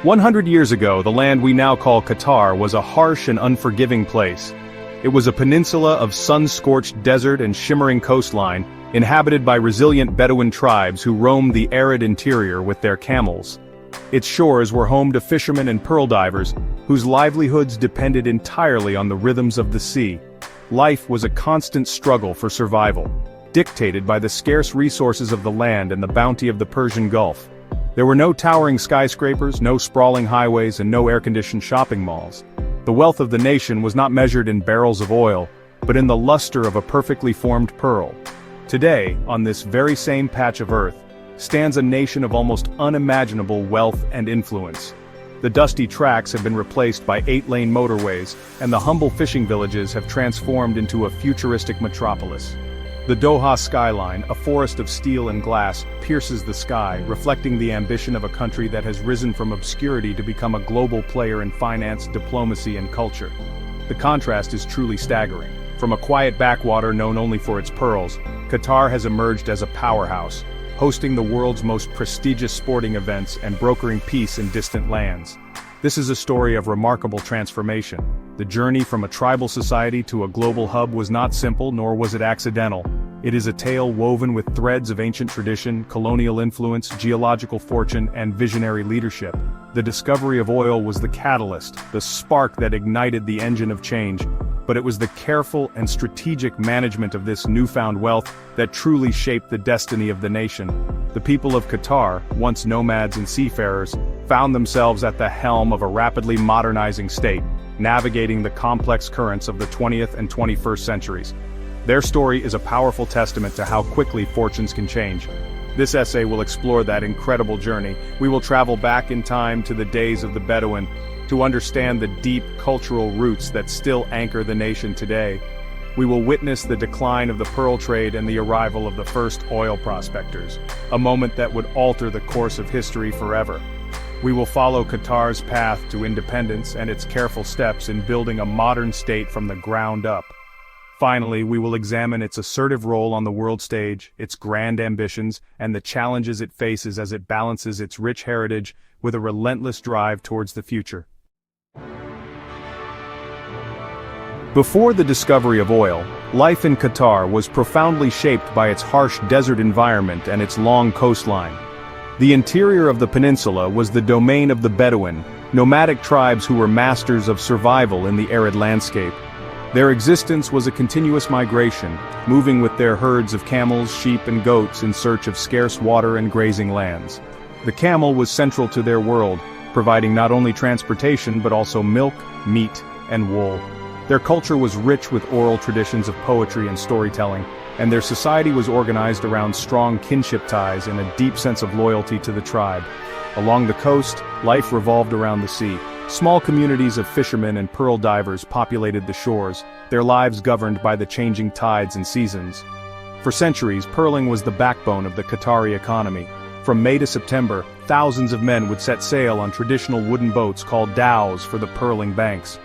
100 years ago, the land we now call Qatar was a harsh and unforgiving place. It was a peninsula of sun-scorched desert and shimmering coastline, inhabited by resilient Bedouin tribes who roamed the arid interior with their camels. Its shores were home to fishermen and pearl divers, whose livelihoods depended entirely on the rhythms of the sea. Life was a constant struggle for survival, dictated by the scarce resources of the land and the bounty of the Persian Gulf. There were no towering skyscrapers, no sprawling highways, and no air-conditioned shopping malls. The wealth of the nation was not measured in barrels of oil, but in the luster of a perfectly formed pearl. Today, on this very same patch of earth, stands a nation of almost unimaginable wealth and influence. The dusty tracks have been replaced by 8-lane motorways, and the humble fishing villages have transformed into a futuristic metropolis. The Doha skyline, a forest of steel and glass, pierces the sky, reflecting the ambition of a country that has risen from obscurity to become a global player in finance, diplomacy, and culture. The contrast is truly staggering. From a quiet backwater known only for its pearls, Qatar has emerged as a powerhouse, hosting the world's most prestigious sporting events and brokering peace in distant lands. This is a story of remarkable transformation. The journey from a tribal society to a global hub was not simple, nor was it accidental. It is a tale woven with threads of ancient tradition, colonial influence, geological fortune, and visionary leadership. The discovery of oil was the catalyst, the spark that ignited the engine of change, but it was the careful and strategic management of this newfound wealth that truly shaped the destiny of the nation. The people of Qatar, once nomads and seafarers, found themselves at the helm of a rapidly modernizing state, navigating the complex currents of the 20th and 21st centuries. Their story is a powerful testament to how quickly fortunes can change. This essay will explore that incredible journey. We will travel back in time to the days of the Bedouin, to understand the deep cultural roots that still anchor the nation today. We will witness the decline of the pearl trade and the arrival of the first oil prospectors, a moment that would alter the course of history forever. We will follow Qatar's path to independence and its careful steps in building a modern state from the ground up. Finally, we will examine its assertive role on the world stage, its grand ambitions, and the challenges it faces as it balances its rich heritage with a relentless drive towards the future. Before the discovery of oil, life in Qatar was profoundly shaped by its harsh desert environment and its long coastline. The interior of the peninsula was the domain of the Bedouin, nomadic tribes who were masters of survival in the arid landscape. Their existence was a continuous migration, moving with their herds of camels, sheep, and goats in search of scarce water and grazing lands. The camel was central to their world, providing not only transportation but also milk, meat, and wool. Their culture was rich with oral traditions of poetry and storytelling, and their society was organized around strong kinship ties and a deep sense of loyalty to the tribe. Along the coast, life revolved around the sea. Small communities of fishermen and pearl divers populated the shores, their lives governed by the changing tides and seasons. For centuries, pearling was the backbone of the Qatari economy. From May to September, thousands of men would set sail on traditional wooden boats called dhows for the purling banks.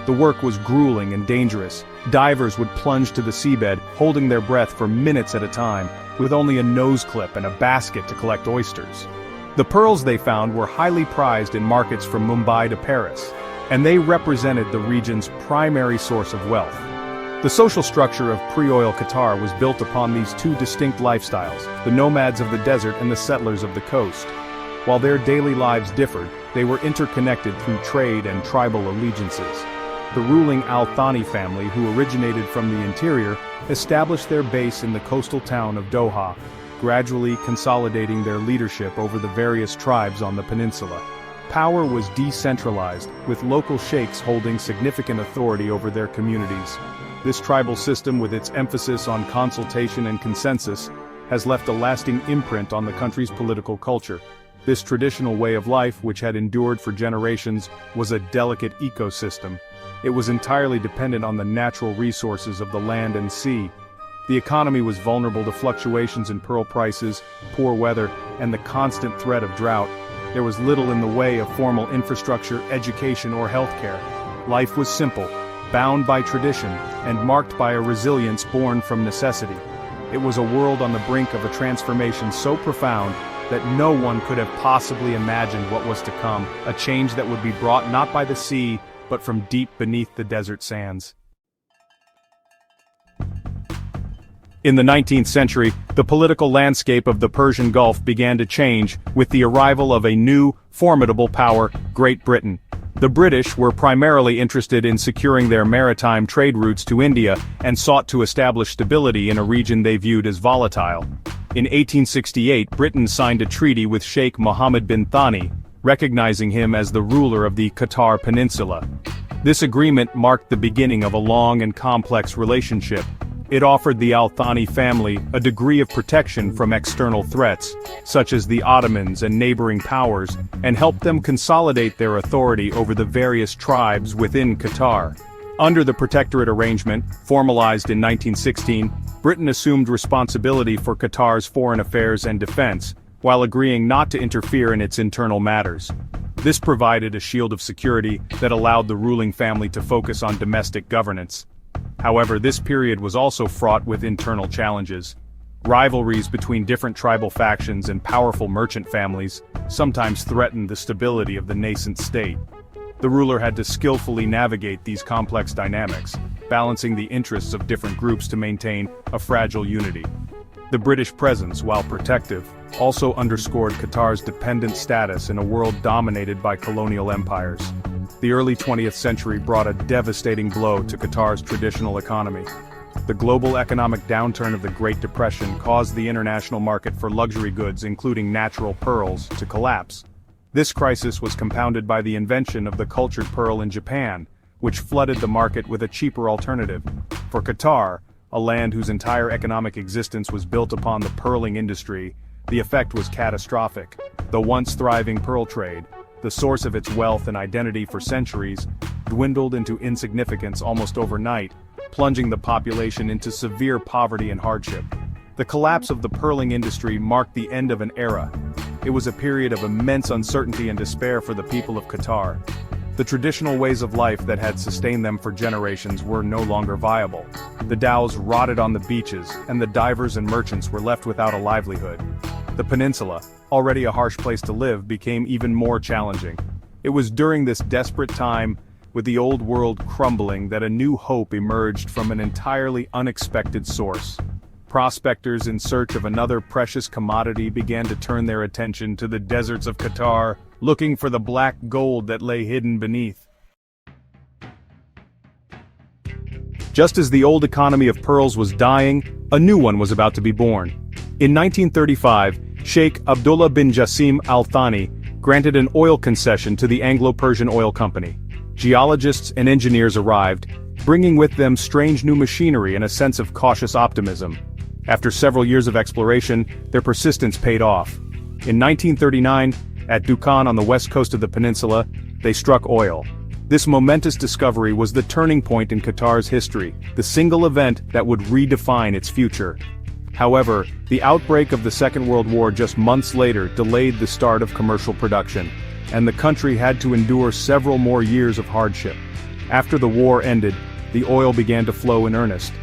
The work was grueling and dangerous. Divers would plunge to the seabed, holding their breath for minutes at a time, with only a nose clip and a basket to collect oysters. The pearls they found were highly prized in markets from Mumbai to Paris, and they represented the region's primary source of wealth. The social structure of pre-oil Qatar was built upon these two distinct lifestyles, the nomads of the desert and the settlers of the coast. While their daily lives differed, they were interconnected through trade and tribal allegiances. The ruling Al Thani family, who originated from the interior, established their base in the coastal town of Doha, gradually consolidating their leadership over the various tribes on the peninsula. Power was decentralized, with local sheikhs holding significant authority over their communities. This tribal system, with its emphasis on consultation and consensus, has left a lasting imprint on the country's political culture. This traditional way of life, which had endured for generations, was a delicate ecosystem. It was entirely dependent on the natural resources of the land and sea. The economy was vulnerable to fluctuations in pearl prices, poor weather, and the constant threat of drought. There was little in the way of formal infrastructure, education, or healthcare. Life was simple, bound by tradition, and marked by a resilience born from necessity. It was a world on the brink of a transformation so profound that no one could have possibly imagined what was to come, a change that would be brought not by the sea, but from deep beneath the desert sands. In the 19th century, the political landscape of the Persian Gulf began to change with the arrival of a new, formidable power, Great Britain. The British were primarily interested in securing their maritime trade routes to India and sought to establish stability in a region they viewed as volatile. In 1868, Britain signed a treaty with Sheikh Mohammed bin Thani, recognizing him as the ruler of the Qatar Peninsula. This agreement marked the beginning of a long and complex relationship. It offered the Al Thani family a degree of protection from external threats, such as the Ottomans and neighboring powers, and helped them consolidate their authority over the various tribes within Qatar. Under the protectorate arrangement, formalized in 1916, Britain assumed responsibility for Qatar's foreign affairs and defense, while agreeing not to interfere in its internal matters. This provided a shield of security that allowed the ruling family to focus on domestic governance. However, this period was also fraught with internal challenges. Rivalries between different tribal factions and powerful merchant families sometimes threatened the stability of the nascent state. The ruler had to skillfully navigate these complex dynamics, balancing the interests of different groups to maintain a fragile unity. The British presence, while protective, also underscored Qatar's dependent status in a world dominated by colonial empires. The early 20th century brought a devastating blow to Qatar's traditional economy. The global economic downturn of the Great Depression caused the international market for luxury goods, including natural pearls, to collapse. This crisis was compounded by the invention of the cultured pearl in Japan, which flooded the market with a cheaper alternative. For Qatar, a land whose entire economic existence was built upon the pearling industry, the effect was catastrophic. The once thriving pearl trade, the source of its wealth and identity for centuries, dwindled into insignificance almost overnight, plunging the population into severe poverty and hardship. The collapse of the pearling industry marked the end of an era. It was a period of immense uncertainty and despair for the people of Qatar. The traditional ways of life that had sustained them for generations were no longer viable. The dhows rotted on the beaches, and the divers and merchants were left without a livelihood. The peninsula, already a harsh place to live, became even more challenging. It was during this desperate time, with the old world crumbling, that a new hope emerged from an entirely unexpected source. Prospectors in search of another precious commodity began to turn their attention to the deserts of Qatar, looking for the black gold that lay hidden beneath. Just as the old economy of pearls was dying, a new one was about to be born. In 1935, Sheikh Abdullah bin Jassim Al Thani granted an oil concession to the Anglo-Persian Oil Company. Geologists and engineers arrived, bringing with them strange new machinery and a sense of cautious optimism. After several years of exploration, their persistence paid off. In 1939, at Dukhan on the west coast of the peninsula, they struck oil. This momentous discovery was the turning point in Qatar's history, the single event that would redefine its future. However, the outbreak of the Second World War just months later delayed the start of commercial production, and the country had to endure several more years of hardship. After the war ended, the oil began to flow in earnest.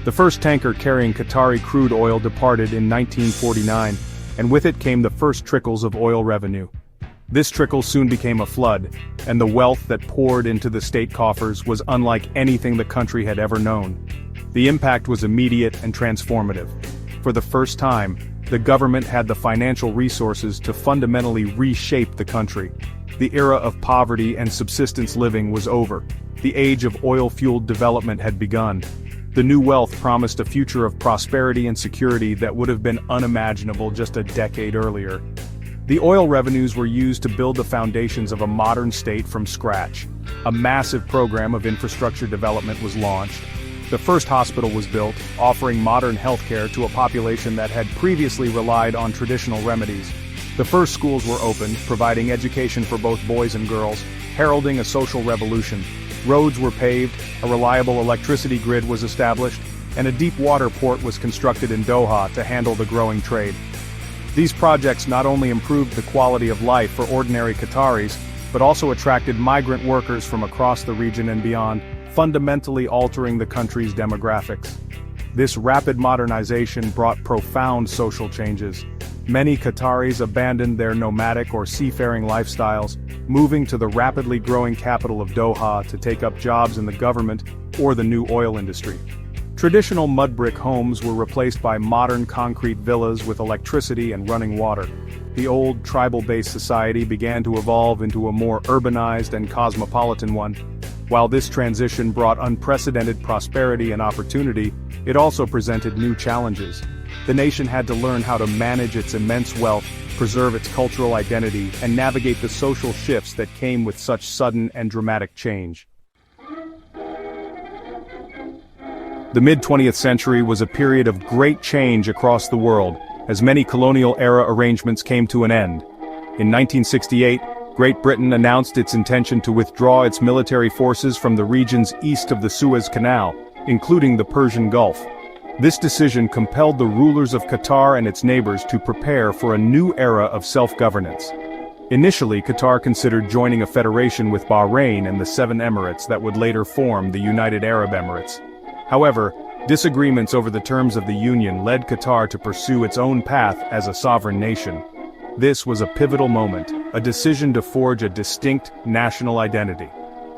The first tanker carrying Qatari crude oil departed in 1949, and with it came the first trickles of oil revenue. This trickle soon became a flood, and the wealth that poured into the state coffers was unlike anything the country had ever known. The impact was immediate and transformative. For the first time, the government had the financial resources to fundamentally reshape the country. The era of poverty and subsistence living was over. The age of oil-fueled development had begun. The new wealth promised a future of prosperity and security that would have been unimaginable just a decade earlier. The oil revenues were used to build the foundations of a modern state from scratch. A massive program of infrastructure development was launched. The first hospital was built, offering modern healthcare to a population that had previously relied on traditional remedies. The first schools were opened, providing education for both boys and girls, heralding a social revolution. Roads were paved, a reliable electricity grid was established, and a deep water port was constructed in Doha to handle the growing trade. These projects not only improved the quality of life for ordinary Qataris, but also attracted migrant workers from across the region and beyond, fundamentally altering the country's demographics. This rapid modernization brought profound social changes. Many Qataris abandoned their nomadic or seafaring lifestyles, moving to the rapidly growing capital of Doha to take up jobs in the government or the new oil industry. Traditional mud brick homes were replaced by modern concrete villas with electricity and running water. The old tribal-based society began to evolve into a more urbanized and cosmopolitan one. While this transition brought unprecedented prosperity and opportunity, it also presented new challenges. The nation had to learn how to manage its immense wealth, preserve its cultural identity, and navigate the social shifts that came with such sudden and dramatic change. The mid-20th century was a period of great change across the world, as many colonial-era arrangements came to an end. In 1968, Great Britain announced its intention to withdraw its military forces from the regions east of the Suez Canal, including the Persian Gulf. This decision compelled the rulers of Qatar and its neighbors to prepare for a new era of self-governance. Initially, Qatar considered joining a federation with Bahrain and the Seven Emirates that would later form the United Arab Emirates. However, disagreements over the terms of the union led Qatar to pursue its own path as a sovereign nation. This was a pivotal moment, a decision to forge a distinct national identity.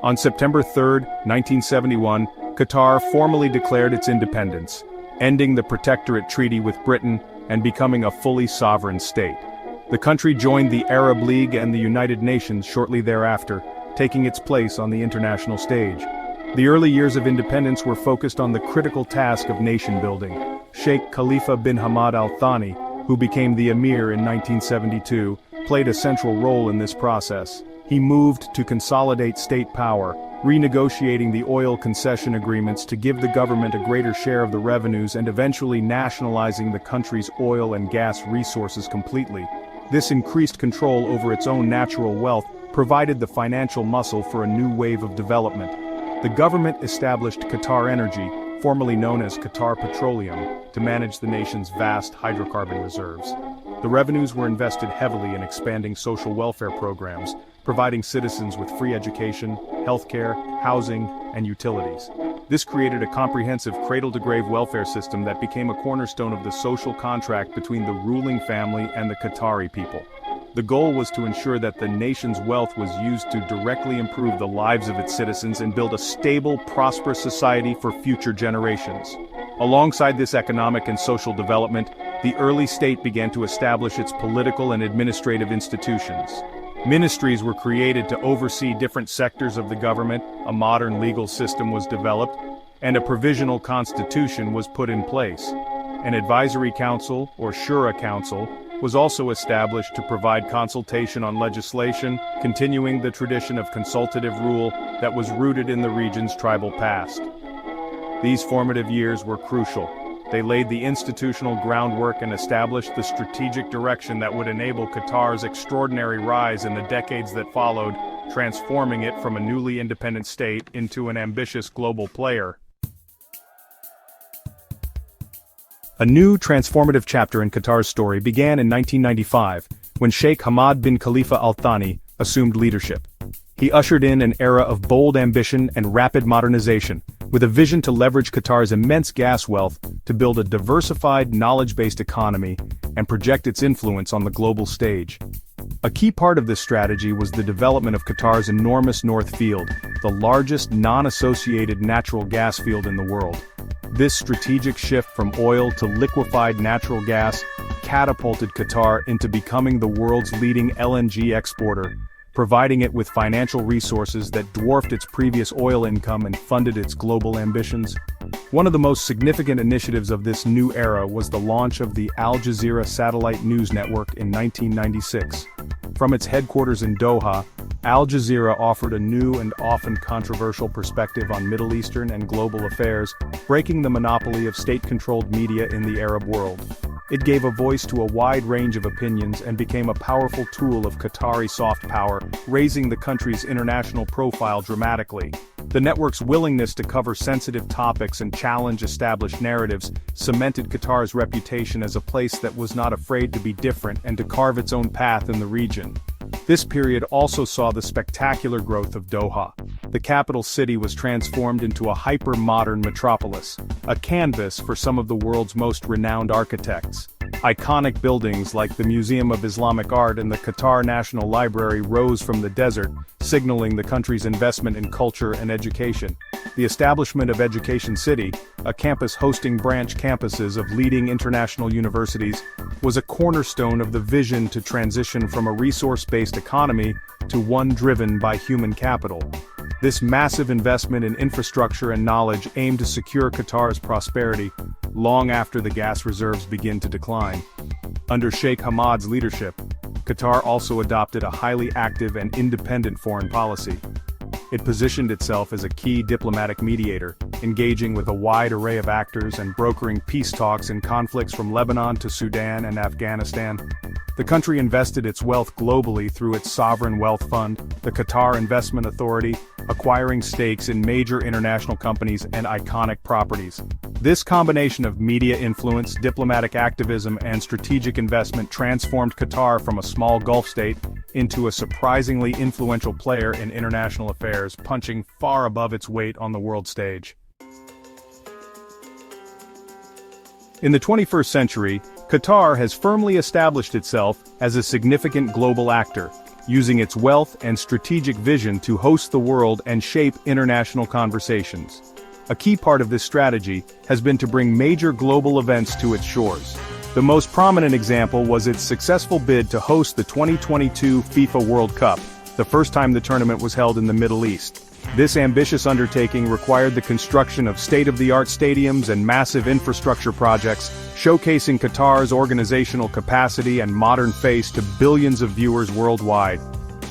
On September 3, 1971, Qatar formally declared its independence, ending the protectorate treaty with Britain and becoming a fully sovereign state. The country joined the Arab League and the United Nations shortly thereafter, taking its place on the international stage. The early years of independence were focused on the critical task of nation-building. Sheikh Khalifa bin Hamad Al Thani, who became the emir in 1972, played a central role in this process. He moved to consolidate state power, renegotiating the oil concession agreements to give the government a greater share of the revenues and eventually nationalizing the country's oil and gas resources completely. This increased control over its own natural wealth provided the financial muscle for a new wave of development. The government established Qatar Energy, formerly known as Qatar Petroleum, to manage the nation's vast hydrocarbon reserves. The revenues were invested heavily in expanding social welfare programs, providing citizens with free education, healthcare, housing, and utilities. This created a comprehensive cradle-to-grave welfare system that became a cornerstone of the social contract between the ruling family and the Qatari people. The goal was to ensure that the nation's wealth was used to directly improve the lives of its citizens and build a stable, prosperous society for future generations. Alongside this economic and social development, the early state began to establish its political and administrative institutions. Ministries were created to oversee different sectors of the government, a modern legal system was developed, and a provisional constitution was put in place. An advisory council, or Shura Council, was also established to provide consultation on legislation, continuing the tradition of consultative rule that was rooted in the region's tribal past. These formative years were crucial. They laid the institutional groundwork and established the strategic direction that would enable Qatar's extraordinary rise in the decades that followed, transforming it from a newly independent state into an ambitious global player. A new transformative chapter in Qatar's story began in 1995, when Sheikh Hamad bin Khalifa Al Thani assumed leadership. He ushered in an era of bold ambition and rapid modernization, with a vision to leverage Qatar's immense gas wealth to build a diversified, knowledge-based economy and project its influence on the global stage. A key part of this strategy was the development of Qatar's enormous North Field, the largest non-associated natural gas field in the world. This strategic shift from oil to liquefied natural gas catapulted Qatar into becoming the world's leading LNG exporter, providing it with financial resources that dwarfed its previous oil income and funded its global ambitions. One of the most significant initiatives of this new era was the launch of the Al Jazeera satellite news network in 1996. From its headquarters in Doha, Al Jazeera offered a new and often controversial perspective on Middle Eastern and global affairs, breaking the monopoly of state-controlled media in the Arab world. It gave a voice to a wide range of opinions and became a powerful tool of Qatari soft power, raising the country's international profile dramatically. The network's willingness to cover sensitive topics and challenge established narratives cemented Qatar's reputation as a place that was not afraid to be different and to carve its own path in the region. This period also saw the spectacular growth of Doha. The capital city was transformed into a hyper-modern metropolis, a canvas for some of the world's most renowned architects. Iconic buildings like the Museum of Islamic Art and the Qatar National Library rose from the desert, signaling the country's investment in culture and education. The establishment of Education City, a campus hosting branch campuses of leading international universities, was a cornerstone of the vision to transition from a resource-based economy to one driven by human capital. This massive investment in infrastructure and knowledge aimed to secure Qatar's prosperity long after the gas reserves begin to decline. Under Sheikh Hamad's leadership, Qatar also adopted a highly active and independent foreign policy. It positioned itself as a key diplomatic mediator, engaging with a wide array of actors and brokering peace talks in conflicts from Lebanon to Sudan and Afghanistan. The country invested its wealth globally through its sovereign wealth fund, the Qatar Investment Authority, acquiring stakes in major international companies and iconic properties. This combination of media influence, diplomatic activism, and strategic investment transformed Qatar from a small Gulf state into a surprisingly influential player in international affairs, punching far above its weight on the world stage. In the 21st century, Qatar has firmly established itself as a significant global actor, using its wealth and strategic vision to host the world and shape international conversations. A key part of this strategy has been to bring major global events to its shores. The most prominent example was its successful bid to host the 2022 FIFA World Cup, the first time the tournament was held in the Middle East. This ambitious undertaking required the construction of state-of-the-art stadiums and massive infrastructure projects, showcasing Qatar's organizational capacity and modern face to billions of viewers worldwide.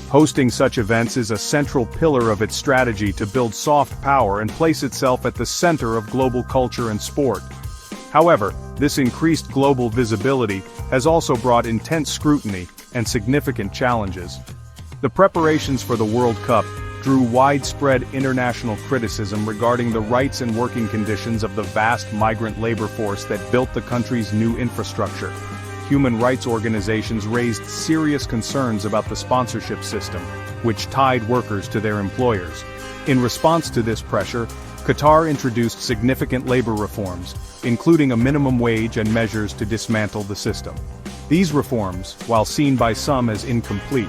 Hosting such events is a central pillar of its strategy to build soft power and place itself at the center of global culture and sport. However, this increased global visibility has also brought intense scrutiny and significant challenges. The preparations for the World Cup drew widespread international criticism regarding the rights and working conditions of the vast migrant labor force that built the country's new infrastructure. Human rights organizations raised serious concerns about the sponsorship system, which tied workers to their employers. In response to this pressure, Qatar introduced significant labor reforms, including a minimum wage and measures to dismantle the system. These reforms, while seen by some as incomplete,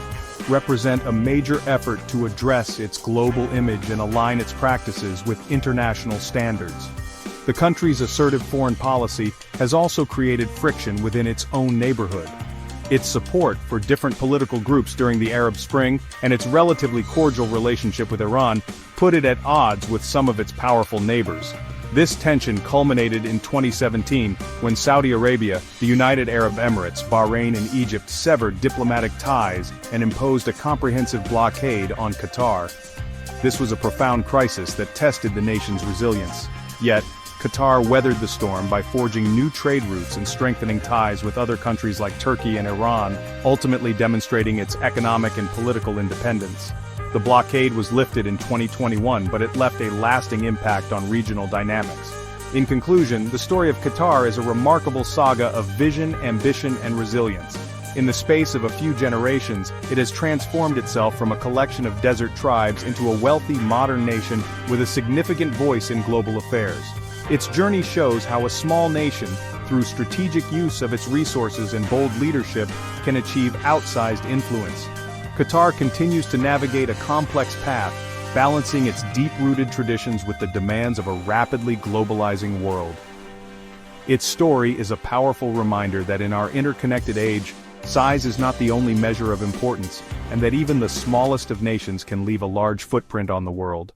represent a major effort to address its global image and align its practices with international standards. The country's assertive foreign policy has also created friction within its own neighborhood. Its support for different political groups during the Arab Spring and its relatively cordial relationship with Iran put it at odds with some of its powerful neighbors. This tension culminated in 2017 when Saudi Arabia, the United Arab Emirates, Bahrain and Egypt severed diplomatic ties and imposed a comprehensive blockade on Qatar. This was a profound crisis that tested the nation's resilience. Yet, Qatar weathered the storm by forging new trade routes and strengthening ties with other countries like Turkey and Iran, ultimately demonstrating its economic and political independence. The blockade was lifted in 2021, but it left a lasting impact on regional dynamics. In conclusion, the story of Qatar is a remarkable saga of vision, ambition, and resilience. In the space of a few generations, it has transformed itself from a collection of desert tribes into a wealthy, modern nation with a significant voice in global affairs. Its journey shows how a small nation, through strategic use of its resources and bold leadership, can achieve outsized influence. Qatar continues to navigate a complex path, balancing its deep-rooted traditions with the demands of a rapidly globalizing world. Its story is a powerful reminder that in our interconnected age, size is not the only measure of importance, and that even the smallest of nations can leave a large footprint on the world.